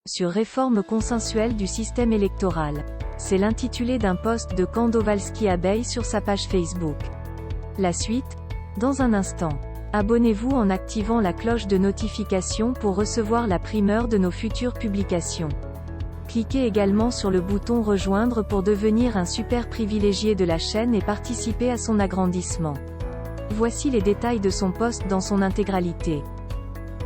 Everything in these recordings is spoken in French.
sur réforme consensuelle du système électoral. C'est l'intitulé d'un post de Kandowalski-Abeille sur sa page Facebook. La suite, dans un instant. Abonnez-vous en activant la cloche de notification pour recevoir la primeur de nos futures publications. Cliquez également sur le bouton rejoindre pour devenir un super privilégié de la chaîne et participer à son agrandissement. Voici les détails de son post dans son intégralité.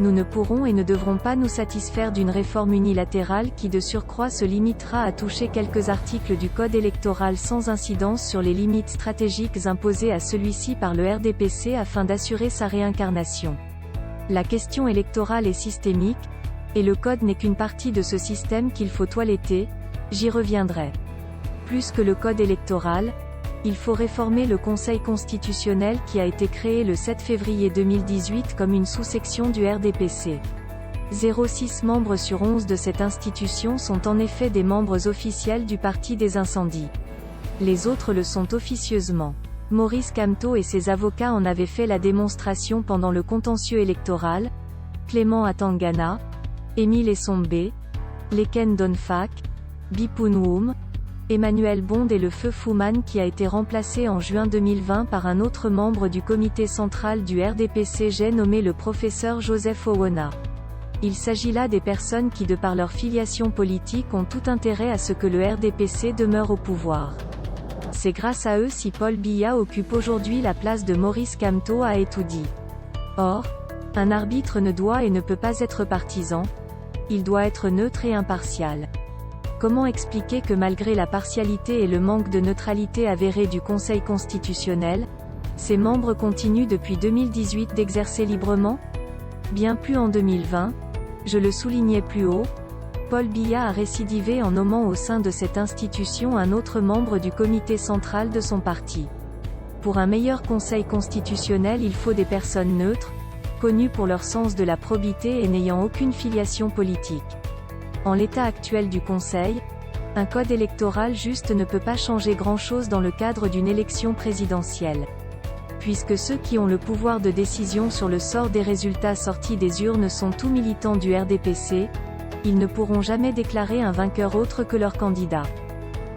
Nous ne pourrons et ne devrons pas nous satisfaire d'une réforme unilatérale qui de surcroît se limitera à toucher quelques articles du Code électoral sans incidence sur les limites stratégiques imposées à celui-ci par le RDPC afin d'assurer sa réincarnation. La question électorale est systémique, et le Code n'est qu'une partie de ce système qu'il faut toiletter, j'y reviendrai. Plus que le Code électoral, il faut réformer le Conseil constitutionnel qui a été créé le 7 février 2018 comme une sous-section du RDPC. 0,6 membres sur 11 de cette institution sont en effet des membres officiels du Parti des incendies. Les autres le sont officieusement. Maurice Kamto et ses avocats en avaient fait la démonstration pendant le contentieux électoral, Clément Atangana, Émile Essombe, Leken Donfak, Bipun Woum, Emmanuel Bond et le feu Fouman qui a été remplacé en juin 2020 par un autre membre du comité central du RDPC, j'ai nommé le professeur Joseph Owona. Il s'agit là des personnes qui de par leur filiation politique ont tout intérêt à ce que le RDPC demeure au pouvoir. C'est grâce à eux si Paul Biya occupe aujourd'hui la place de Maurice Kamto, a tout dit. Or, un arbitre ne doit et ne peut pas être partisan, il doit être neutre et impartial. Comment expliquer que malgré la partialité et le manque de neutralité avéré du Conseil constitutionnel, ses membres continuent depuis 2018 d'exercer librement? Bien plus en 2020, je le soulignais plus haut, Paul Biya a récidivé en nommant au sein de cette institution un autre membre du comité central de son parti. Pour un meilleur Conseil constitutionnel, il faut des personnes neutres, connues pour leur sens de la probité et n'ayant aucune filiation politique. En l'état actuel du Conseil, un code électoral juste ne peut pas changer grand-chose dans le cadre d'une élection présidentielle. Puisque ceux qui ont le pouvoir de décision sur le sort des résultats sortis des urnes sont tous militants du RDPC, ils ne pourront jamais déclarer un vainqueur autre que leur candidat.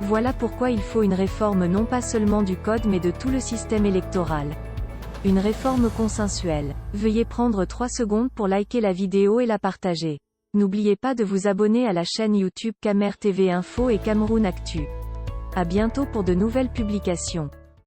Voilà pourquoi il faut une réforme non pas seulement du code mais de tout le système électoral. Une réforme consensuelle. Veuillez prendre 3 secondes pour liker la vidéo et la partager. N'oubliez pas de vous abonner à la chaîne YouTube Camer TV Info et Cameroun Actu. À bientôt pour de nouvelles publications.